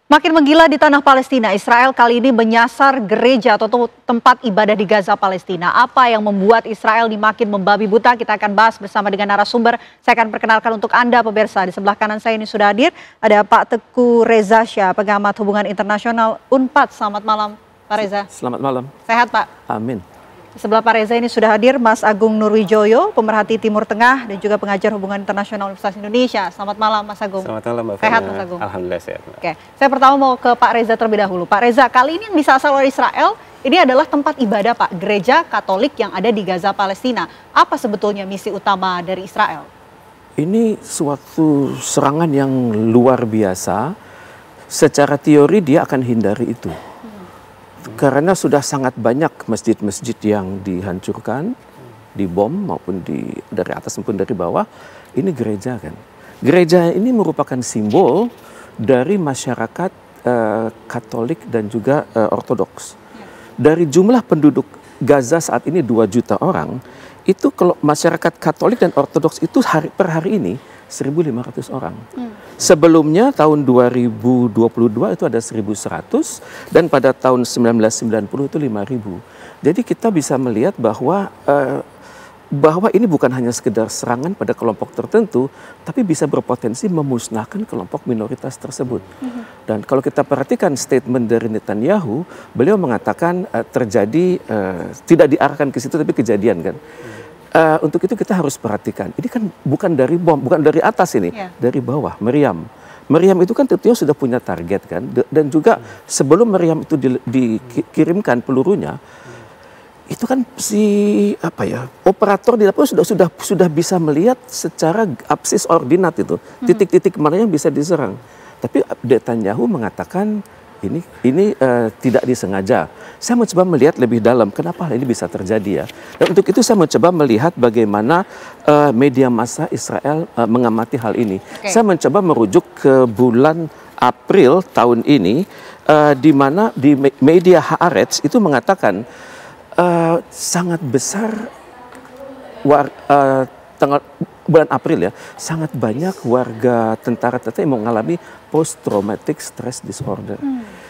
Makin menggila di tanah Palestina, Israel kali ini menyasar gereja atau tempat ibadah di Gaza, Palestina. Apa yang membuat Israel ini makin membabi buta? Kita akan bahas bersama dengan narasumber. Saya akan perkenalkan untuk Anda pemirsa. Di sebelah kanan saya ini sudah hadir ada Pak Teguh Reza Shah, pengamat hubungan internasional UNPAD. Selamat malam Pak Reza. Selamat malam. Sehat Pak? Amin. Di sebelah Pak Reza ini sudah hadir Mas Agung Nurwijoyo, pemerhati Timur Tengah dan juga pengajar hubungan internasional Universitas Indonesia. Selamat malam Mas Agung. Selamat malam Mbak. Sehat Mas Agung? Alhamdulillah sehat. Oke, saya pertama mau ke Pak Reza terlebih dahulu. Pak Reza, kali ini yang disasar oleh Israel ini adalah tempat ibadah Pak, gereja Katolik yang ada di Gaza, Palestina. Apa sebetulnya misi utama dari Israel? Ini suatu serangan yang luar biasa. Secara teori dia akan hindari itu. Karena sudah sangat banyak masjid-masjid yang dihancurkan, dibom maupun dari atas maupun dari bawah. Ini gereja kan. Gereja ini merupakan simbol dari masyarakat Katolik dan juga Ortodoks. Dari jumlah penduduk Gaza saat ini 2 juta orang, itu kalau masyarakat Katolik dan Ortodoks itu per hari ini 1.500 orang. Sebelumnya tahun 2022 itu ada 1.100 dan pada tahun 1990 itu 5.000. Jadi kita bisa melihat bahwa ini bukan hanya sekedar serangan pada kelompok tertentu, tapi bisa berpotensi memusnahkan kelompok minoritas tersebut. Dan kalau kita perhatikan statement dari Netanyahu, beliau mengatakan terjadi tidak diarahkan ke situ tapi kejadian kan. Untuk itu kita harus perhatikan, ini kan bukan dari bom, bukan dari atas ini, dari bawah, Meriam. Meriam itu kan tentunya sudah punya target kan, dan juga sebelum Meriam itu dikirimkan pelurunya, itu kan operator di lapangan sudah bisa melihat secara absis ordinat itu, titik-titik mana yang bisa diserang. Tapi Netanyahu mengatakan ini tidak disengaja. Saya mencoba melihat lebih dalam kenapa hal ini bisa terjadi ya. Dan untuk itu saya mencoba melihat bagaimana media massa Israel mengamati hal ini. Saya mencoba merujuk ke bulan April tahun ini di mana di media Haaretz itu mengatakan sangat besar bulan April ya, sangat banyak warga tentara yang mengalami post traumatic stress disorder.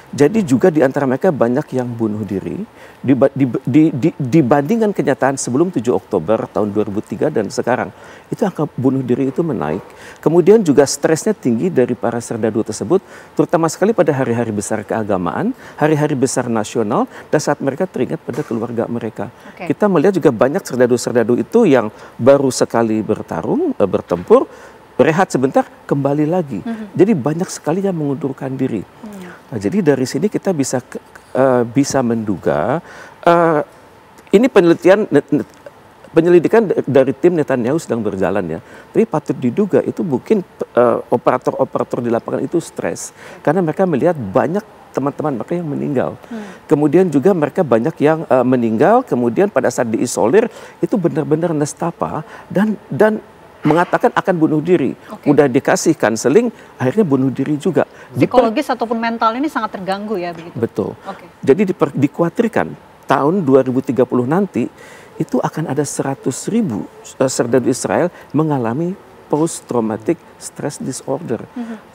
Jadi juga di antara mereka banyak yang bunuh diri dibandingkan kenyataan sebelum 7 Oktober tahun 2003 dan sekarang. Itu angka bunuh diri itu menaik. Kemudian juga stresnya tinggi dari para serdadu tersebut, terutama sekali pada hari-hari besar keagamaan, hari-hari besar nasional, dan saat mereka teringat pada keluarga mereka. Kita melihat juga banyak serdadu-serdadu itu yang baru sekali bertempur, rehat sebentar, kembali lagi. Jadi banyak sekali yang mengundurkan diri. Nah, jadi dari sini kita bisa menduga ini penyelidikan dari tim Netanyahu sedang berjalan ya. Tapi patut diduga itu mungkin operator-operator di lapangan itu stres karena mereka melihat banyak teman-teman mereka yang meninggal. Kemudian juga mereka banyak yang meninggal, kemudian pada saat diisolir itu benar-benar nestapa dan mengatakan akan bunuh diri. Udah dikasih kanseling, akhirnya bunuh diri juga. Psikologis ataupun mental ini sangat terganggu ya begitu. Betul. Jadi dikhawatirkan tahun 2030 nanti itu akan ada 100.000 serdadu Israel mengalami post traumatic stress disorder.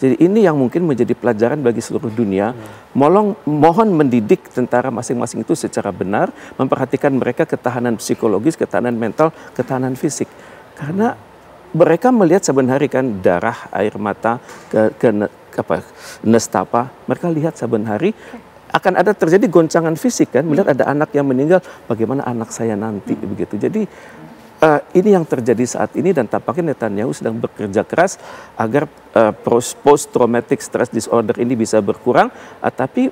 Jadi ini yang mungkin menjadi pelajaran bagi seluruh dunia. Mohon mendidik tentara masing-masing itu secara benar, memperhatikan mereka ketahanan psikologis, ketahanan mental, ketahanan fisik. Karena mereka melihat saben hari kan darah, air mata, nestapa. Mereka lihat saben hari akan ada terjadi goncangan fisik kan. Melihat ada anak yang meninggal, bagaimana anak saya nanti begitu. Jadi ini yang terjadi saat ini dan tampaknya Netanyahu sedang bekerja keras agar post traumatic stress disorder ini bisa berkurang. Tapi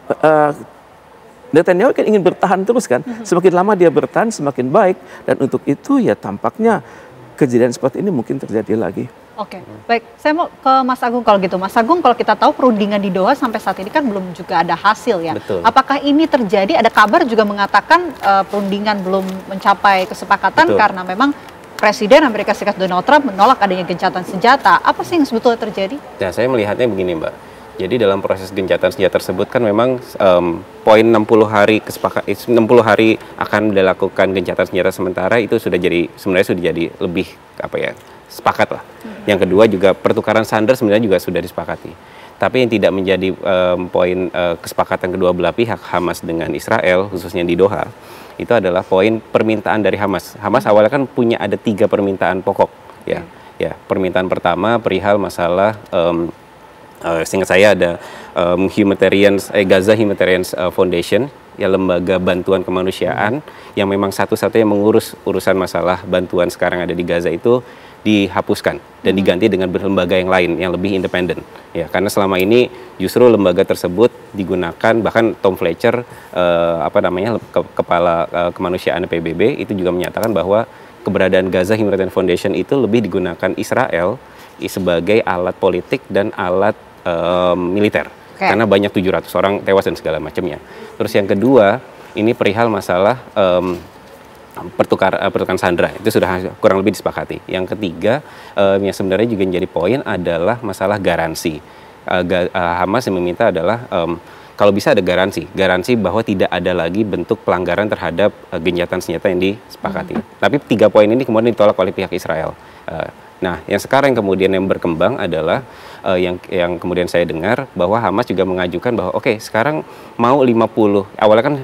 Netanyahu kan ingin bertahan terus kan. Semakin lama dia bertahan semakin baik dan untuk itu ya tampaknya kejadian seperti ini mungkin terjadi lagi. Baik. Saya mau ke Mas Agung kalau gitu. Mas Agung, kalau kita tahu perundingan di Doha sampai saat ini kan belum juga ada hasil ya. Apakah ini terjadi? Ada kabar juga mengatakan perundingan belum mencapai kesepakatan karena memang Presiden Amerika Serikat Donald Trump menolak adanya gencatan senjata. Apa sih yang sebetulnya terjadi? Nah, saya melihatnya begini, Mbak. Jadi dalam proses gencatan senjata tersebut kan memang poin 60 hari akan dilakukan gencatan senjata sementara itu sebenarnya sudah jadi lebih sepakat lah. Yang kedua juga pertukaran sandera sebenarnya juga sudah disepakati. Tapi yang tidak menjadi poin kesepakatan kedua belah pihak Hamas dengan Israel, khususnya di Doha, itu adalah poin permintaan dari Hamas. Hamas awalnya kan punya ada 3 permintaan pokok, ya. Ya, permintaan pertama perihal masalah seingat saya ada Gaza Humanitarian Foundation, ya, lembaga bantuan kemanusiaan yang memang satu-satunya mengurus urusan masalah bantuan sekarang ada di Gaza itu dihapuskan dan diganti dengan lembaga yang lain yang lebih independen, ya, karena selama ini justru lembaga tersebut digunakan, bahkan Tom Fletcher kepala kemanusiaan PBB itu juga menyatakan bahwa keberadaan Gaza Humanitarian Foundation itu lebih digunakan Israel sebagai alat politik dan alat militer. Karena banyak 700 orang tewas dan segala macamnya. Terus yang kedua, ini perihal masalah pertukaran sandera, itu sudah kurang lebih disepakati. Yang ketiga, yang sebenarnya juga menjadi poin adalah masalah garansi. Hamas yang meminta adalah kalau bisa ada garansi bahwa tidak ada lagi bentuk pelanggaran terhadap gencatan senjata yang disepakati. Tapi 3 poin ini kemudian ditolak oleh pihak Israel. Nah, yang sekarang kemudian yang berkembang adalah yang kemudian saya dengar bahwa Hamas juga mengajukan bahwa oke, sekarang mau 50, awalnya kan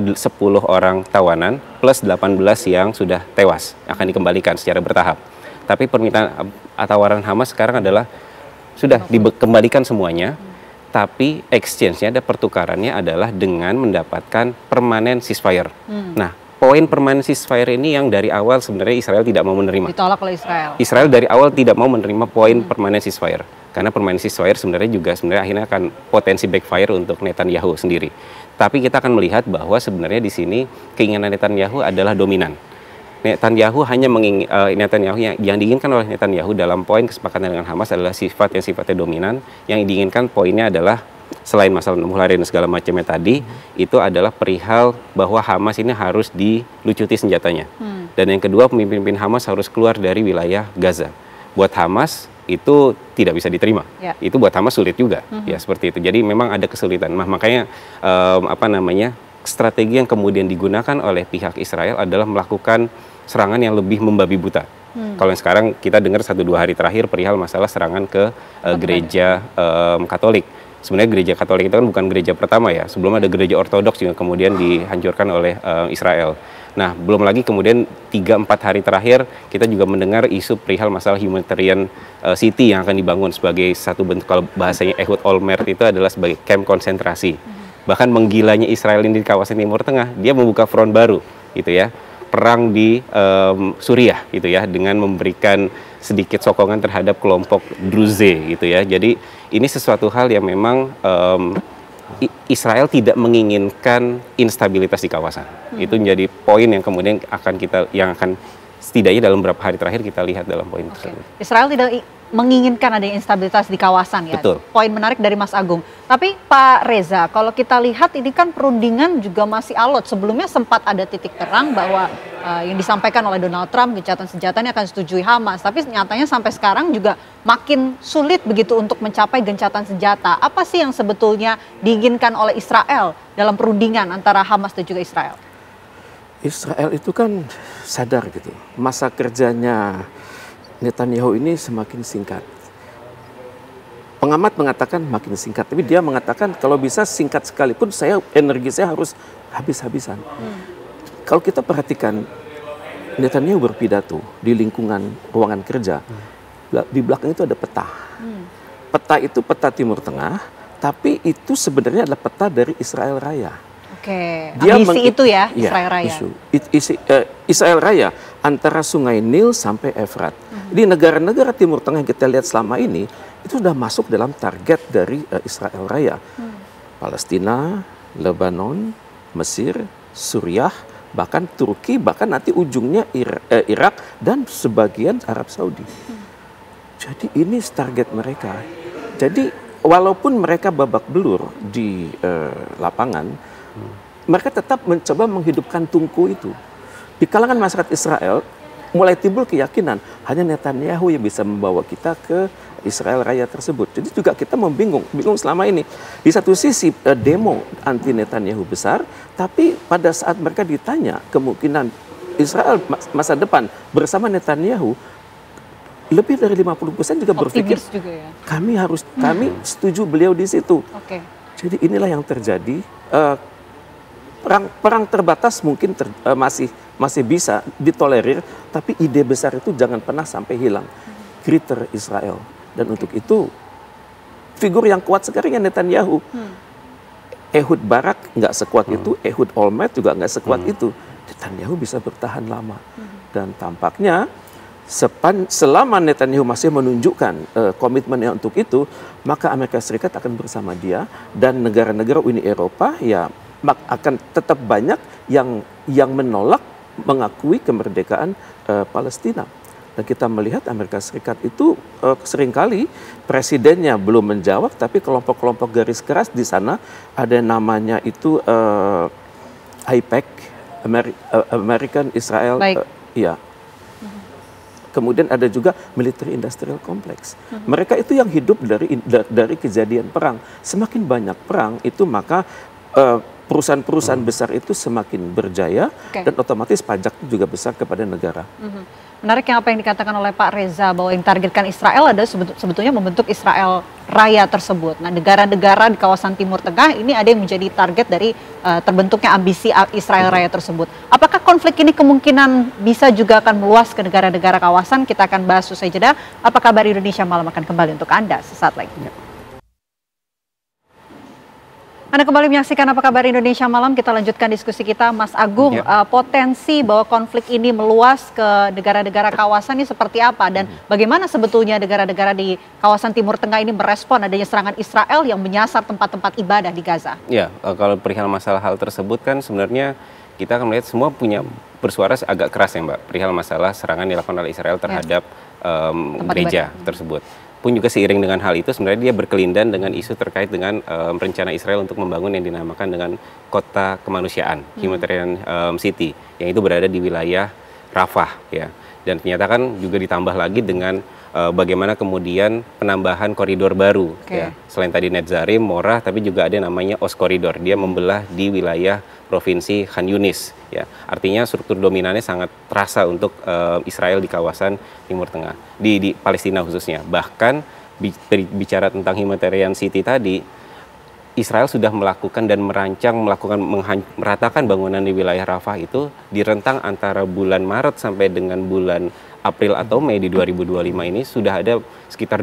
10 orang tawanan plus 18 yang sudah tewas akan dikembalikan secara bertahap. Tapi permintaan tawaran Hamas sekarang adalah sudah dikembalikan semuanya, tapi exchange-nya ada pertukarannya adalah dengan mendapatkan permanent ceasefire. Nah, poin permanent ceasefire ini yang dari awal sebenarnya Israel tidak mau menerima. Ditolak oleh Israel. Israel dari awal tidak mau menerima poin permanent ceasefire. Karena permanent ceasefire sebenarnya akhirnya akan potensi backfire untuk Netanyahu sendiri. Tapi kita akan melihat bahwa sebenarnya di sini keinginan Netanyahu adalah dominan. Netanyahu yang diinginkan oleh Netanyahu dalam poin kesepakatan dengan Hamas adalah sifatnya dominan. Yang diinginkan poinnya adalah selain masalah 60 hari dan segala macamnya tadi, itu adalah perihal bahwa Hamas ini harus dilucuti senjatanya. Dan yang kedua, pemimpin Hamas harus keluar dari wilayah Gaza. Buat Hamas itu tidak bisa diterima. Itu buat Hamas sulit juga, ya seperti itu. Jadi memang ada kesulitan. Makanya strategi yang kemudian digunakan oleh pihak Israel adalah melakukan serangan yang lebih membabi buta. Kalau yang sekarang kita dengar 1-2 hari terakhir perihal masalah serangan ke gereja Katolik. Sebenarnya gereja Katolik itu kan bukan gereja pertama, ya. Sebelum ada gereja Ortodoks yang kemudian dihancurkan oleh Israel. Nah, belum lagi kemudian 3-4 hari terakhir kita juga mendengar isu perihal masalah humanitarian city yang akan dibangun sebagai satu bentuk, kalau bahasanya Ehud Olmert itu adalah sebagai camp konsentrasi. Bahkan menggilanya Israel ini di kawasan Timur Tengah, dia membuka front baru, gitu ya. Perang di Suriah, gitu ya, dengan memberikan sedikit sokongan terhadap kelompok Druze, gitu ya. Jadi ini sesuatu hal yang memang Israel tidak menginginkan instabilitas di kawasan. Itu menjadi poin yang kemudian akan setidaknya dalam beberapa hari terakhir kita lihat dalam poin tersebut. Israel tidak menginginkan adanya instabilitas di kawasan, ya. Betul. Poin menarik dari Mas Agung. Tapi Pak Reza, kalau kita lihat ini kan perundingan juga masih alot. Sebelumnya sempat ada titik terang bahwa yang disampaikan oleh Donald Trump, gencatan senjata ini akan setujui Hamas. Tapi nyatanya sampai sekarang juga makin sulit begitu untuk mencapai gencatan senjata. Apa sih yang sebetulnya diinginkan oleh Israel dalam perundingan antara Hamas dan juga Israel? Israel itu kan sadar gitu, masa kerjanya Netanyahu ini semakin singkat. Pengamat mengatakan makin singkat, tapi dia mengatakan kalau bisa singkat sekalipun energi saya harus habis-habisan. Kalau kita perhatikan Netanyahu berpidato di lingkungan ruangan kerja, di belakang itu ada peta. Peta itu peta Timur Tengah, tapi itu sebenarnya adalah peta dari Israel Raya. Dia itu ya, Israel Raya. Israel Raya antara Sungai Nil sampai Efrat. Di negara-negara Timur Tengah yang kita lihat selama ini itu sudah masuk dalam target dari Israel Raya. Palestina, Lebanon, Mesir, Suriah, bahkan Turki, bahkan nanti ujungnya Irak dan sebagian Arab Saudi. Jadi ini target mereka. Jadi walaupun mereka babak belur di lapangan, mereka tetap mencoba menghidupkan tungku itu. Di kalangan masyarakat Israel mulai timbul keyakinan hanya Netanyahu yang bisa membawa kita ke Israel Raya tersebut. Jadi juga kita bingung selama ini. Di satu sisi demo anti Netanyahu besar, tapi pada saat mereka ditanya kemungkinan Israel masa depan bersama Netanyahu, lebih dari 50% juga berpikir juga ya. kami setuju beliau di situ. Oke. Jadi inilah yang terjadi. Perang terbatas mungkin masih bisa ditolerir, tapi ide besar itu jangan pernah sampai hilang. Greater Israel. Dan untuk itu figur yang kuat sekarang Netanyahu. Ehud Barak nggak sekuat itu, Ehud Olmert juga nggak sekuat itu. Netanyahu bisa bertahan lama. Dan tampaknya selama Netanyahu masih menunjukkan komitmennya untuk itu, maka Amerika Serikat akan bersama dia, dan negara-negara Uni Eropa ya akan tetap banyak yang menolak mengakui kemerdekaan Palestina. Dan kita melihat Amerika Serikat itu seringkali presidennya belum menjawab, tapi kelompok-kelompok garis keras di sana ada namanya itu AIPAC, American Israel, ya. Kemudian ada juga Military Industrial Complex. Mereka itu yang hidup dari kejadian perang. Semakin banyak perang itu maka perusahaan-perusahaan besar itu semakin berjaya, dan otomatis pajak juga besar kepada negara. Menarik yang apa yang dikatakan oleh Pak Reza, bahwa yang ditargetkan Israel adalah sebetulnya membentuk Israel Raya tersebut. Nah, negara-negara di kawasan Timur Tengah ini ada yang menjadi target dari terbentuknya ambisi Israel Raya tersebut. Apakah konflik ini kemungkinan bisa juga akan meluas ke negara-negara kawasan? Kita akan bahas usai jeda. Apa kabar Indonesia Malam akan kembali untuk Anda sesaat lagi. Anda kembali menyaksikan Apa Kabar Indonesia Malam. Kita lanjutkan diskusi kita, Mas Agung. Potensi bahwa konflik ini meluas ke negara-negara kawasan ini seperti apa? Dan bagaimana sebetulnya negara-negara di kawasan Timur Tengah ini merespon adanya serangan Israel yang menyasar tempat-tempat ibadah di Gaza? Ya, kalau perihal masalah hal tersebut kan sebenarnya kita akan melihat semua punya bersuara agak keras ya Mbak, perihal masalah serangan dilakukan oleh Israel terhadap gereja tersebut. Pun juga seiring dengan hal itu sebenarnya dia berkelindan dengan isu terkait dengan rencana Israel untuk membangun yang dinamakan dengan kota kemanusiaan, Humanitarian City, yang itu berada di wilayah Rafah ya. Dan ternyata kan juga ditambah lagi dengan bagaimana kemudian penambahan koridor baru ya. Selain tadi Netzarim, Morah, tapi juga ada namanya Os Koridor. Dia membelah di wilayah provinsi Khan Yunis ya. Artinya struktur dominannya sangat terasa untuk Israel di kawasan Timur Tengah, di Palestina khususnya. Bahkan bicara tentang Humanitarian City tadi, Israel sudah melakukan dan meratakan bangunan di wilayah Rafah itu di rentang antara bulan Maret sampai dengan bulan April atau Mei di 2025 ini sudah ada sekitar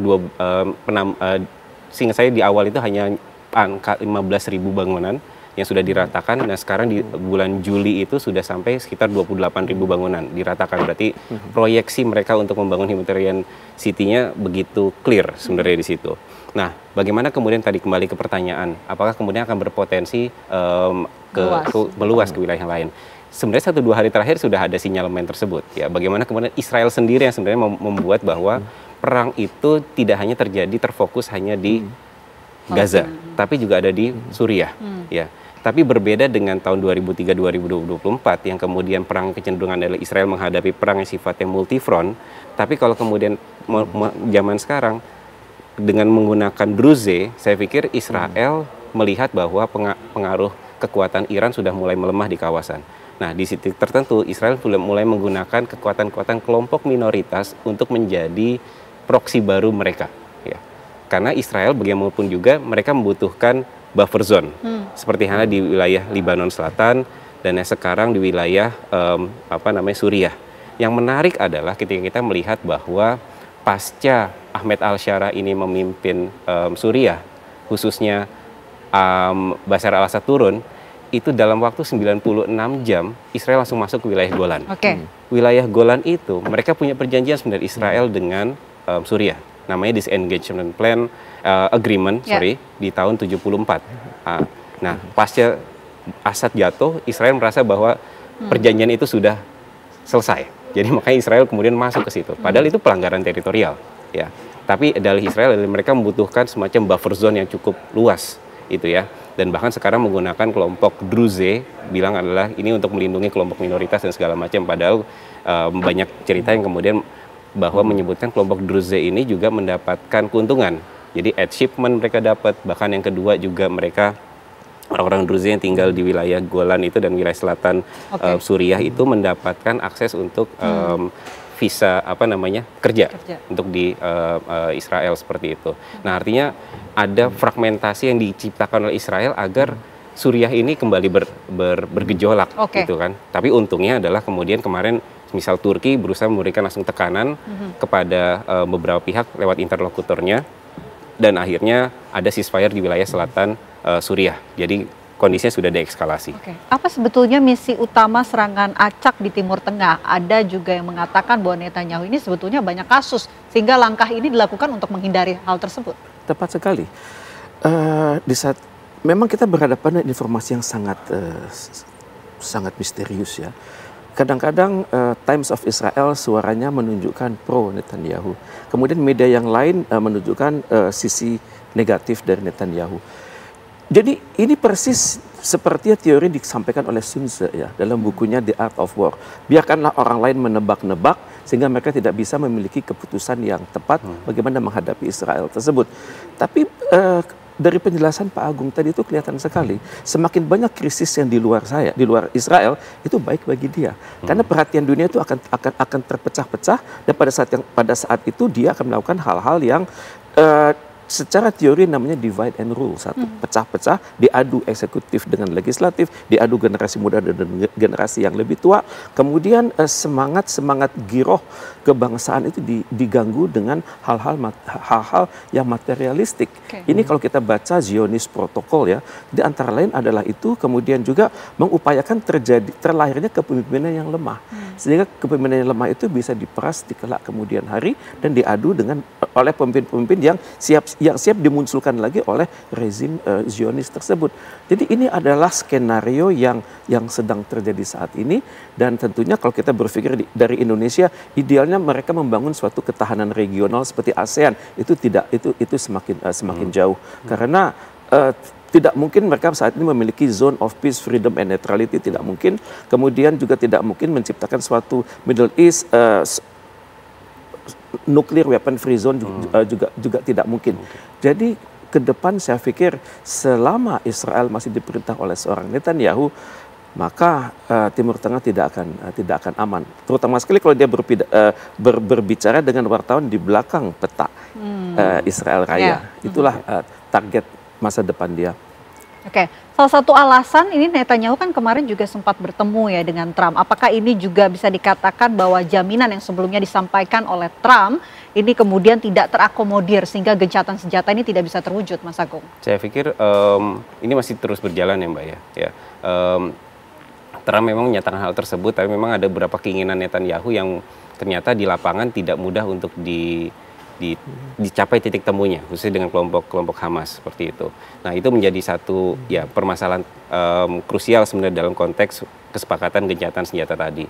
seingat saya di awal itu hanya angka 15.000 bangunan yang sudah diratakan. Nah sekarang di bulan Juli itu sudah sampai sekitar 28.000 bangunan diratakan. Berarti proyeksi mereka untuk membangun Humanitarian City-nya begitu clear sebenarnya di situ. Nah bagaimana kemudian tadi kembali ke pertanyaan, apakah kemudian akan berpotensi meluas ke wilayah yang lain? Sebenarnya 1-2 hari terakhir sudah ada sinyalemen tersebut. Ya, bagaimana kemudian Israel sendiri yang sebenarnya membuat bahwa perang itu tidak hanya terfokus hanya di Gaza, tapi juga ada di Suriah. Ya. Tapi berbeda dengan tahun 2003-2024 yang kemudian perang kecenderungan adalah Israel menghadapi perang yang sifatnya multifront. Tapi kalau kemudian zaman sekarang dengan menggunakan Druze, saya pikir Israel melihat bahwa pengaruh kekuatan Iran sudah mulai melemah di kawasan. Nah, di titik tertentu Israel sudah mulai menggunakan kekuatan-kekuatan kelompok minoritas untuk menjadi proksi baru mereka. Ya. Karena Israel bagaimanapun juga mereka membutuhkan buffer zone, seperti halnya di wilayah Lebanon Selatan dan yang sekarang di wilayah Suriah. Yang menarik adalah ketika kita melihat bahwa pasca Ahmed al-Shara ini memimpin Suriah, khususnya Bashar al-Assad turun, itu dalam waktu 96 jam Israel langsung masuk ke wilayah Golan. Wilayah Golan itu mereka punya perjanjian sebenarnya Israel dengan Suriah. Namanya Disengagement Plan Agreement, di tahun 74. Nah, pasca Assad jatuh, Israel merasa bahwa perjanjian itu sudah selesai. Jadi makanya Israel kemudian masuk ke situ. Padahal itu pelanggaran teritorial, ya. Tapi dalih Israel mereka membutuhkan semacam buffer zone yang cukup luas, itu ya. Dan bahkan sekarang menggunakan kelompok Druze, bilang adalah ini untuk melindungi kelompok minoritas dan segala macam. Padahal banyak cerita yang kemudian bahwa menyebutkan kelompok Druze ini juga mendapatkan keuntungan. Jadi aid shipment mereka dapat, bahkan yang kedua juga mereka orang-orang Druze yang tinggal di wilayah Golan itu dan wilayah selatan Suriah itu mendapatkan akses untuk visa kerja untuk di Israel seperti itu. Nah, artinya ada fragmentasi yang diciptakan oleh Israel agar Suriah ini kembali bergejolak gitu kan. Tapi untungnya adalah kemudian kemarin misal Turki berusaha memberikan langsung tekanan kepada beberapa pihak lewat interlokutornya, dan akhirnya ada ceasefire di wilayah selatan Suriah. Jadi kondisinya sudah deeskalasi. Apa sebetulnya misi utama serangan acak di Timur Tengah? Ada juga yang mengatakan bahwa Netanyahu ini sebetulnya banyak kasus sehingga langkah ini dilakukan untuk menghindari hal tersebut. Tepat sekali. Di saat memang kita berhadapan dengan informasi yang sangat misterius ya. Kadang-kadang Times of Israel suaranya menunjukkan pro Netanyahu. Kemudian media yang lain menunjukkan sisi negatif dari Netanyahu. Jadi ini persis seperti teori disampaikan oleh Sun Tzu ya dalam bukunya The Art of War. Biarkanlah orang lain menebak-nebak sehingga mereka tidak bisa memiliki keputusan yang tepat bagaimana menghadapi Israel tersebut. Tapi dari penjelasan Pak Agung tadi itu kelihatan sekali semakin banyak krisis yang di luar Israel itu baik bagi dia karena perhatian dunia itu akan terpecah-pecah, dan pada saat itu dia akan melakukan hal-hal yang secara teori namanya divide and rule. Satu, pecah-pecah, diadu eksekutif dengan legislatif, diadu generasi muda dan generasi yang lebih tua. Kemudian semangat giroh kebangsaan itu diganggu dengan hal-hal yang materialistik. Ini kalau kita baca Zionist Protocol ya, di antara lain adalah itu, kemudian juga mengupayakan terlahirnya kepemimpinan yang lemah. Sehingga kepemimpinan yang lemah itu bisa diperas di kelak kemudian hari dan diadu oleh pemimpin-pemimpin yang siap dimunculkan lagi oleh rezim Zionis tersebut. Jadi ini adalah skenario yang sedang terjadi saat ini, dan tentunya kalau kita berpikir dari Indonesia, idealnya mereka membangun suatu ketahanan regional seperti ASEAN itu semakin jauh karena tidak mungkin mereka saat ini memiliki zone of peace, freedom, and neutrality, tidak mungkin. Kemudian juga tidak mungkin menciptakan suatu Middle East nuclear weapon free zone juga tidak mungkin. Jadi ke depan saya pikir selama Israel masih diperintah oleh seorang Netanyahu, maka Timur Tengah tidak akan aman. Terutama sekali kalau dia berbicara dengan wartawan di belakang peta Israel Raya. Itulah target masa depan dia. Salah satu alasan ini Netanyahu kan kemarin juga sempat bertemu ya dengan Trump. Apakah ini juga bisa dikatakan bahwa jaminan yang sebelumnya disampaikan oleh Trump ini kemudian tidak terakomodir sehingga gencatan senjata ini tidak bisa terwujud, Mas Agung? Saya pikir ini masih terus berjalan ya Mbak ya. Trump memang menyatakan hal tersebut, tapi memang ada beberapa keinginan Netanyahu yang ternyata di lapangan tidak mudah untuk dicapai titik temunya, khususnya dengan kelompok Hamas seperti itu. Nah, itu menjadi satu permasalahan krusial sebenarnya dalam konteks kesepakatan gencatan senjata tadi.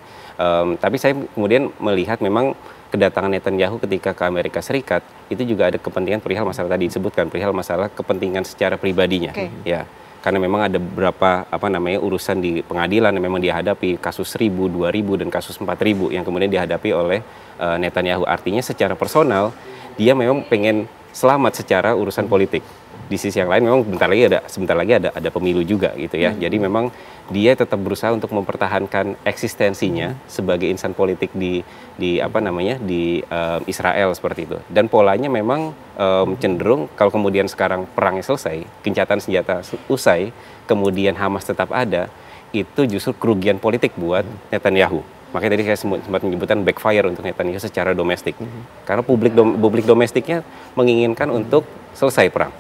Tapi saya kemudian melihat memang kedatangan Netanyahu ketika ke Amerika Serikat itu juga ada kepentingan perihal masalah tadi disebutkan, perihal masalah kepentingan secara pribadinya. Ya, karena memang ada beberapa urusan di pengadilan yang memang dihadapi, kasus 1000, 2000 dan kasus 4000 yang kemudian dihadapi oleh Netanyahu. Artinya secara personal dia memang pengen selamat secara urusan politik. Di sisi yang lain memang sebentar lagi ada pemilu juga gitu ya. Jadi memang dia tetap berusaha untuk mempertahankan eksistensinya sebagai insan politik di Israel seperti itu. Dan polanya memang cenderung kalau kemudian sekarang perangnya selesai, gencatan senjata usai, kemudian Hamas tetap ada, itu justru kerugian politik buat Netanyahu. Makanya tadi saya sempat menyebutkan backfire untuk Netanyahu secara domestik. Karena publik domestiknya menginginkan untuk selesai perang.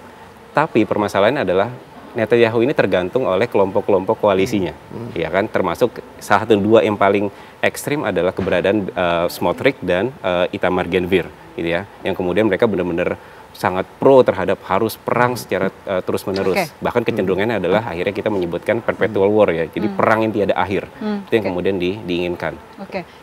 Tapi permasalahannya adalah Netanyahu ini tergantung oleh kelompok-kelompok koalisinya. Ya kan, termasuk salah satu dua yang paling ekstrim adalah keberadaan Smotrich dan Itamar Ben-Gvir gitu ya. Yang kemudian mereka benar-benar sangat pro terhadap harus perang secara terus-menerus. Bahkan kecenderungannya adalah akhirnya kita menyebutkan perpetual war ya. Jadi perang yang tiada akhir. Itu yang kemudian diinginkan.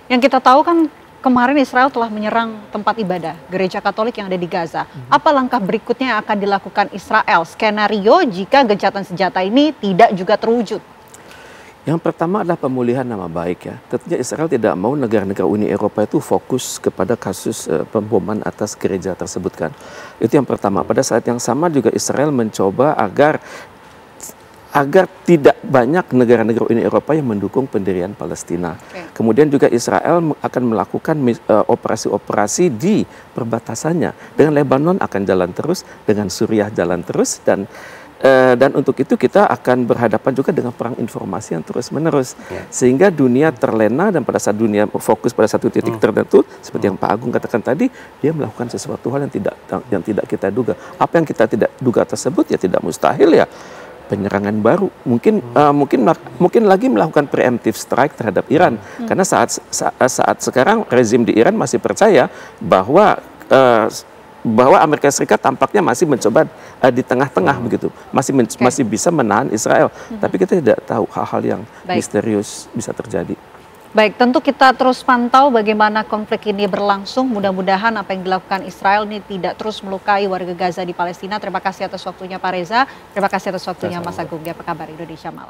Yang kita tahu kan kemarin Israel telah menyerang tempat ibadah gereja Katolik yang ada di Gaza. Apa langkah berikutnya yang akan dilakukan Israel? Skenario jika gencatan senjata ini tidak juga terwujud. Yang pertama adalah pemulihan nama baik ya. Tentunya Israel tidak mau negara-negara Uni Eropa itu fokus kepada kasus pemboman atas gereja tersebut kan. Itu yang pertama. Pada saat yang sama juga Israel mencoba agar tidak banyak negara-negara Uni Eropa yang mendukung pendirian Palestina. Kemudian juga Israel akan melakukan operasi-operasi di perbatasannya. Dengan Lebanon akan jalan terus, dengan Suriah jalan terus, dan untuk itu kita akan berhadapan juga dengan perang informasi yang terus-menerus. Sehingga dunia terlena, dan pada saat dunia fokus pada satu titik tertentu, seperti yang Pak Agung katakan tadi, dia melakukan sesuatu hal yang tidak kita duga. Apa yang kita tidak duga tersebut ya tidak mustahil ya penyerangan baru, mungkin lagi melakukan preemptive strike terhadap Iran, karena saat sekarang rezim di Iran masih percaya bahwa Amerika Serikat tampaknya masih mencoba di tengah-tengah begitu, masih bisa menahan Israel, tapi kita tidak tahu hal-hal yang misterius bisa terjadi. Baik, tentu kita terus pantau bagaimana konflik ini berlangsung. Mudah-mudahan apa yang dilakukan Israel ini tidak terus melukai warga Gaza di Palestina. Terima kasih atas waktunya Pak Reza, terima kasih atas waktunya Mas Agung. Apa kabar Indonesia Malam?